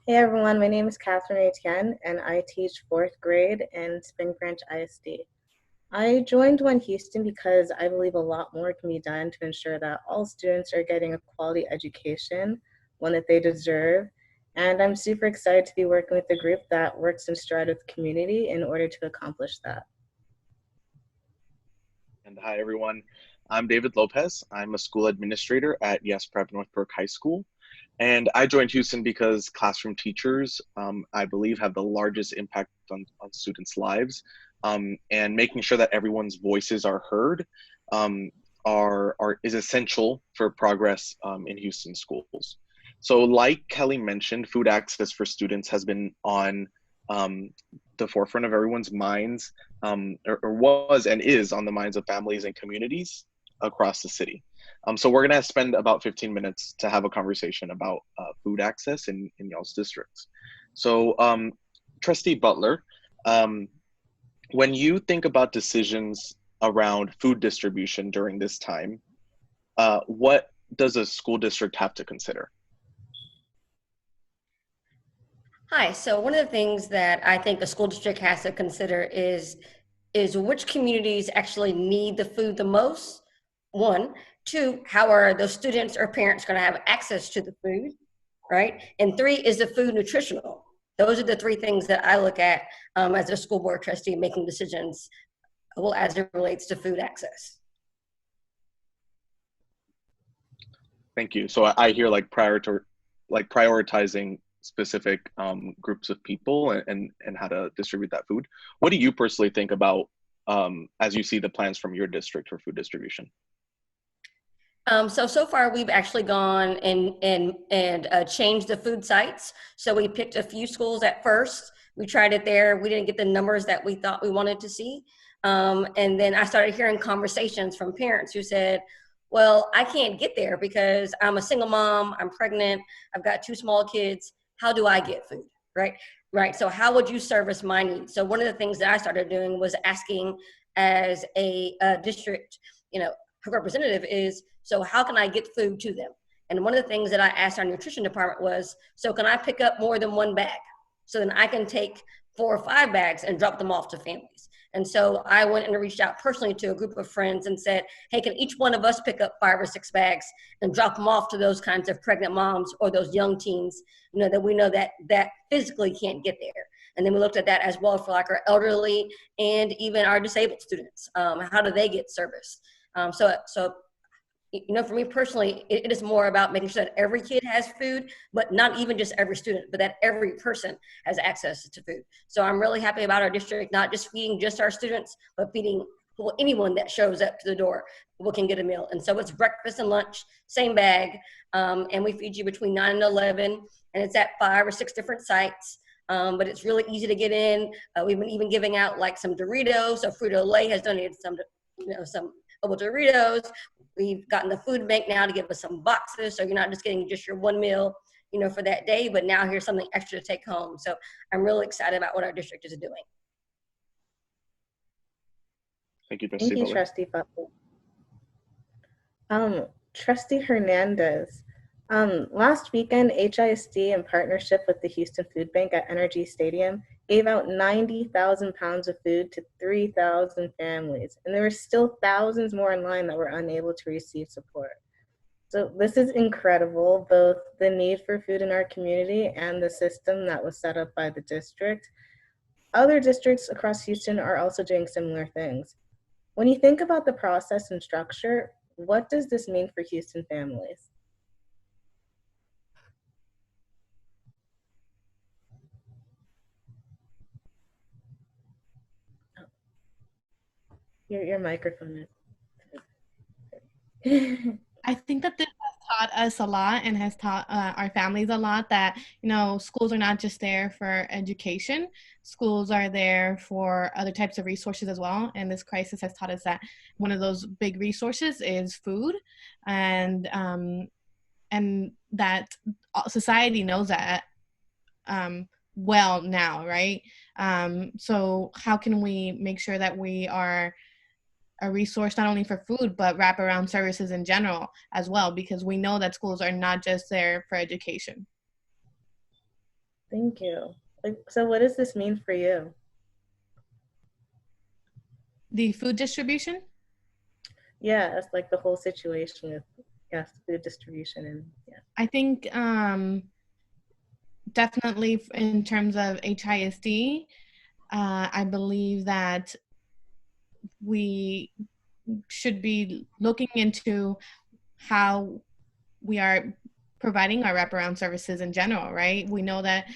Hey everyone, my name is Catherine Etienne and I teach fourth grade in Spring Branch ISD. I joined One Houston because I believe a lot more can be done to ensure that all students are getting a quality education, one that they deserve. And I'm super excited to be working with a group that works in stride with the community in order to accomplish that. And hi, everyone. I'm David Lopez. I'm a school administrator at Yes Prep Northbrook High School. And I joined Houston because classroom teachers, I believe, have the largest impact on students' lives. And making sure that everyone's voices are heard um, is essential for progress in Houston schools. So, like Kelly mentioned, food access for students has been on um, the forefront of everyone's minds, or was and is on the minds of families and communities across the city. So we're going to spend about 15 minutes to have a conversation about food access in y'all's districts. So, Trustee Butler, um, when you think about decisions around food distribution during this time, what does a school district have to consider? Hi. So one of the things that I think a school district has to consider is which communities actually need the food the most. One, two, how are those students or parents going to have access to the food, right? And three, is the food nutritional? Those are the three things that I look at as a school board trustee making decisions, well, as it relates to food access. Thank you. So I hear like prioritizing specific groups of people and how to distribute that food. What do you personally think about as you see the plans from your district for food distribution? So far we've actually gone and changed the food sites. So we picked a few schools at first. We tried it there. We didn't get the numbers that we thought we wanted to see. And then I started hearing conversations from parents who said, well, I can't get there because I'm a single mom, I'm pregnant, I've got two small kids. How do I get food? Right? Right. So how would you service my needs? So one of the things that I started doing was asking as a district, you know, representative is, so how can I get food to them? And one of the things that I asked our nutrition department was, so can I pick up more than one bag? So then I can take 4 or 5 bags and drop them off to families. And so I went and reached out personally to a group of friends and said, hey, can each one of us pick up 5 or 6 bags and drop them off to those kinds of pregnant moms or those young teens, that we know that physically can't get there. And then we looked at that as well for like our elderly and even our disabled students. How do they get service? So for me personally, it is more about making sure that every kid has food, but not even just every student, but that every person has access to food. So I'm really happy about our district, not just feeding just our students, but feeding anyone that shows up to the door can get a meal. And so it's breakfast and lunch, same bag, and we feed you between 9 and 11, and it's at 5 or 6 different sites. But it's really easy to get in. We've been even giving out like some Doritos. So Frito-Lay has donated some Doritos. We've gotten the food bank now to give us some boxes, so you're not just getting just your one meal, for that day, but now here's something extra to take home. So I'm really excited about what our district is doing. Thank you, Thank Trustee you, Butler. Trustee Butler. Trustee Hernandez. Last weekend, HISD, in partnership with the Houston Food Bank at Energy Stadium, gave out 90,000 pounds of food to 3,000 families, and there were still thousands more in line that were unable to receive support. So this is incredible, both the need for food in our community and the system that was set up by the district. Other districts across Houston are also doing similar things. When you think about the process and structure, what does this mean for Houston families? Your microphone is. I think that this has taught us a lot and has taught our families a lot that, schools are not just there for education. Schools are there for other types of resources as well. And this crisis has taught us that one of those big resources is food, and that society knows that well now, right? So how can we make sure that we are a resource not only for food, but wraparound services in general as well, because we know that schools are not just there for education. Thank you. Like, so what does this mean for you? The food distribution? Yeah, it's like the whole situation with, yes, food distribution and yeah. I think definitely in terms of HISD, I believe that we should be looking into how we are providing our wraparound services in general, right? We know that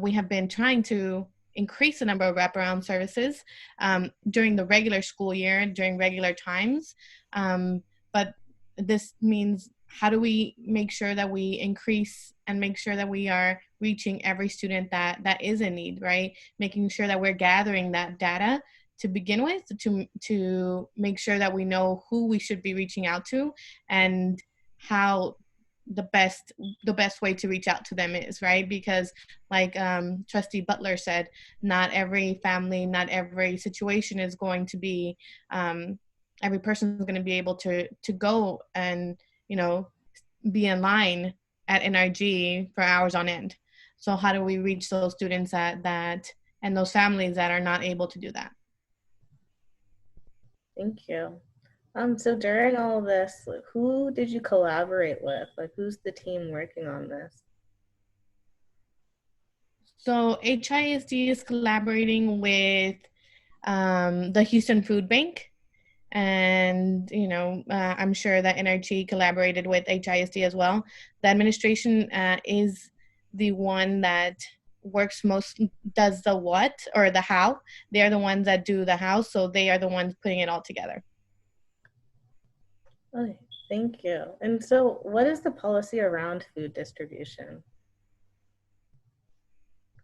we have been trying to increase the number of wraparound services during the regular school year, during regular times. But this means how do we make sure that we increase and make sure that we are reaching every student that is in need, right? Making sure that we're gathering that data to begin with to make sure that we know who we should be reaching out to and how the best way to reach out to them is, right? Because like Trustee Butler said, not every family, not every situation is going to be every person is going to be able to go and be in line at NRG for hours on end. So how do we reach those students that and those families that are not able to do that? Thank you. So during all of this, like, who did you collaborate with? Like, who's the team working on this? So HISD is collaborating with the Houston Food Bank. And, I'm sure that NRG collaborated with HISD as well. The administration is the one that works most, does the what or the how. They are the ones that do the how, so they are the ones putting it all together. Okay, thank you. And so what is the policy around food distribution?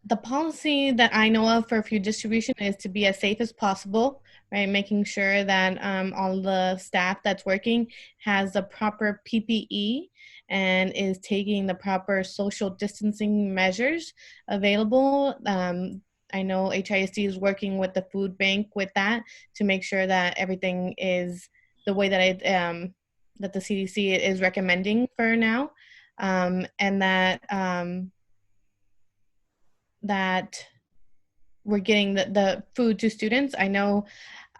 The policy that I know of for food distribution is to be as safe as possible, right? Making sure that all the staff that's working has the proper PPE and is taking the proper social distancing measures available. I know HISD is working with the food bank with that to make sure that everything is the way that the CDC is recommending for now, and that we're getting the food to students. I know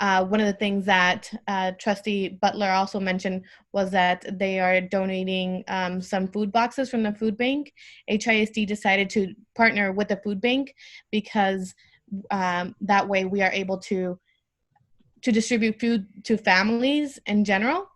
one of the things that Trustee Butler also mentioned was that they are donating some food boxes from the food bank. HISD decided to partner with the food bank because that way we are able to distribute food to families in general,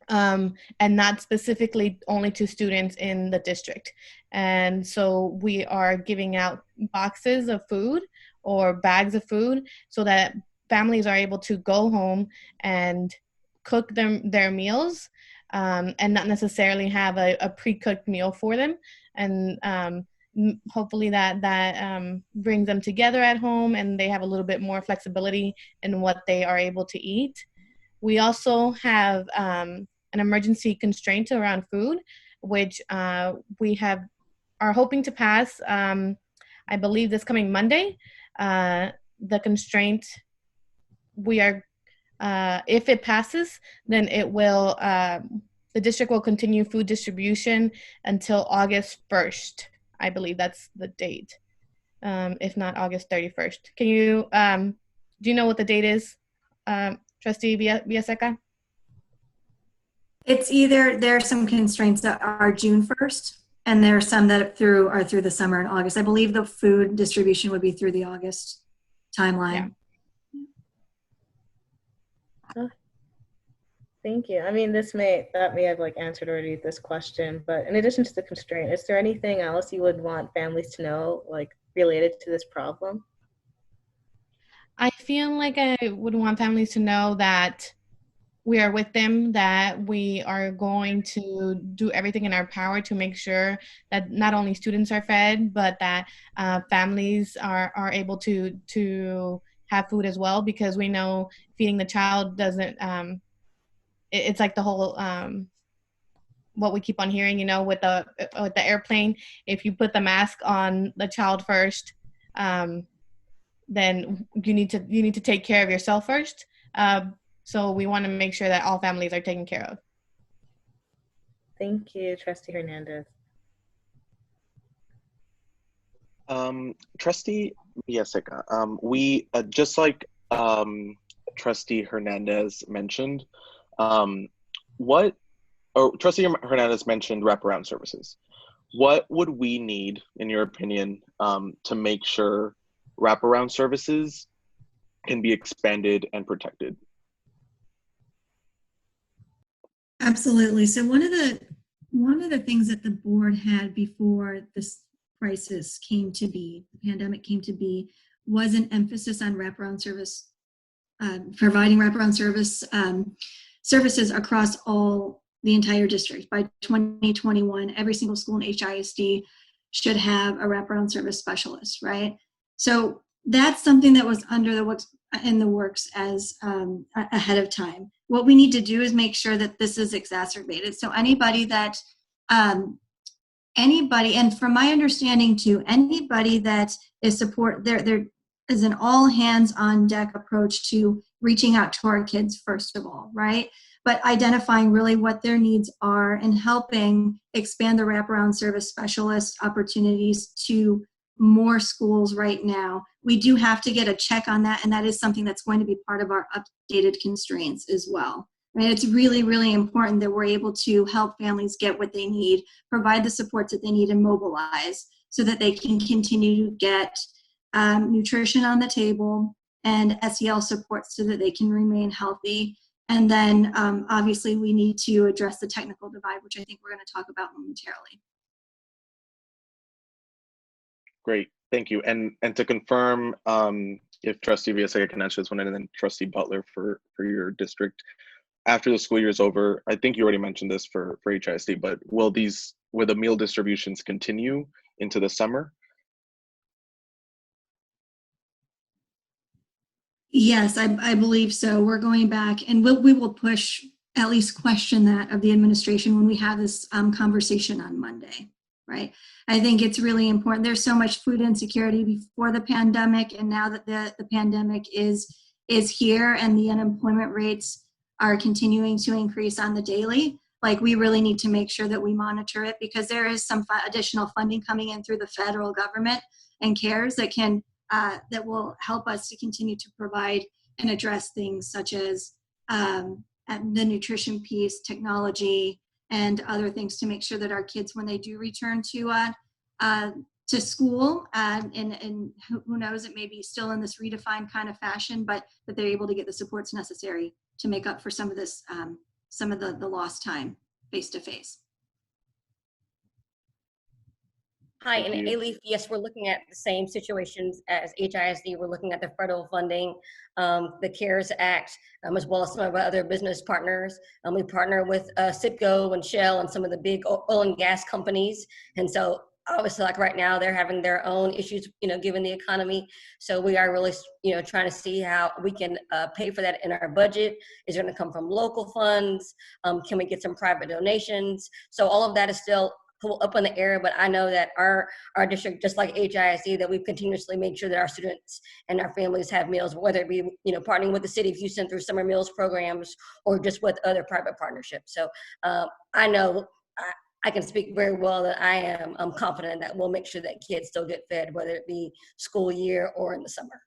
and not specifically only to students in the district. And so we are giving out boxes of food or bags of food so that families are able to go home and cook their meals, and not necessarily have a pre-cooked meal for them. And hopefully that brings them together at home and they have a little bit more flexibility in what they are able to eat. We also have an emergency constraint around food, which we are hoping to pass. I believe this coming Monday. The constraint we are, if it passes, then it will. The district will continue food distribution until August 1st. I believe that's the date, if not August 31st. Can you? Do you know what the date is, Trustee Yessica? It's either there are some constraints that are June 1st, and there are some that are through the summer and August. I believe the food distribution would be through the August timeline. Oh, thank you. I mean, that may have like answered already this question, but in addition to the constraint, is there anything else you would want families to know, like related to this problem? I feel like I would want families to know that we are with them, that we are going to do everything in our power to make sure that not only students are fed, but that families are able to have food as well, because we know feeding the child doesn't, it's like the whole, what we keep on hearing, with the airplane, if you put the mask on the child first, then you need to take care of yourself first. So we want to make sure that all families are taken care of. Thank you, Trustee Hernandez. Trustee Yessica, we just like Trustee Hernandez mentioned, um, what or Trustee Hernandez mentioned wraparound services. What would we need, in your opinion, to make sure wraparound services can be expanded and protected? Absolutely. So one of the things that the board had before this crisis came to be, the pandemic came to be, was an emphasis on wraparound service, providing wraparound services across the entire district. By 2021, every single school in HISD should have a wraparound service specialist, right? So that's something that was in the works as ahead of time. What we need to do is make sure that this is exacerbated. So anybody, and from my understanding too, anybody that is there is an all hands on deck approach to reaching out to our kids first of all, right? But identifying really what their needs are and helping expand the wraparound service specialist opportunities to more schools right now. We do have to get a check on that, and that is something that's going to be part of our updated constraints as well. I mean, it's really, really important that we're able to help families get what they need, provide the supports that they need, and mobilize so that they can continue to get nutrition on the table and SEL support so that they can remain healthy. And then obviously we need to address the technical divide, which I think we're going to talk about momentarily. Great, thank you. And to confirm, if Trustee Villaseca can answer this one, and then Trustee Butler for your district, after the school year is over, I think you already mentioned this for HISD, but will the meal distributions continue into the summer? Yes, I believe so. We're going back, and we will push, at least question that of the administration when we have this conversation on Monday, right? I think it's really important. There's so much food insecurity before the pandemic, and now that the pandemic is here and the unemployment rates are continuing to increase on the daily, like we really need to make sure that we monitor it, because there is some additional funding coming in through the federal government and CARES that will help us to continue to provide and address things such as the nutrition piece, technology, and other things to make sure that our kids, when they do return to school, and who knows, it may be still in this redefined kind of fashion, but that they're able to get the supports necessary to make up for some of this, some of the lost time face to face. Hi, Thank and you. Alif, yes, we're looking at the same situations as HISD. We're looking at the federal funding, the CARES Act, as well as some of our other business partners. We partner with Citgo and Shell and some of the big oil and gas companies. And so obviously, like right now, they're having their own issues, given the economy. So we are really, trying to see how we can pay for that in our budget. Is it going to come from local funds? Can we get some private donations? So all of that is still up in the air, but I know that our district, just like HISD, that we've continuously made sure that our students and our families have meals, whether it be partnering with the city of Houston through summer meals programs or just with other private partnerships. So I know I can speak very well that I'm confident that we'll make sure that kids still get fed, whether it be school year or in the summer.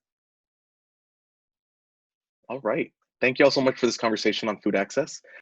All right. Thank you all so much for this conversation on food access.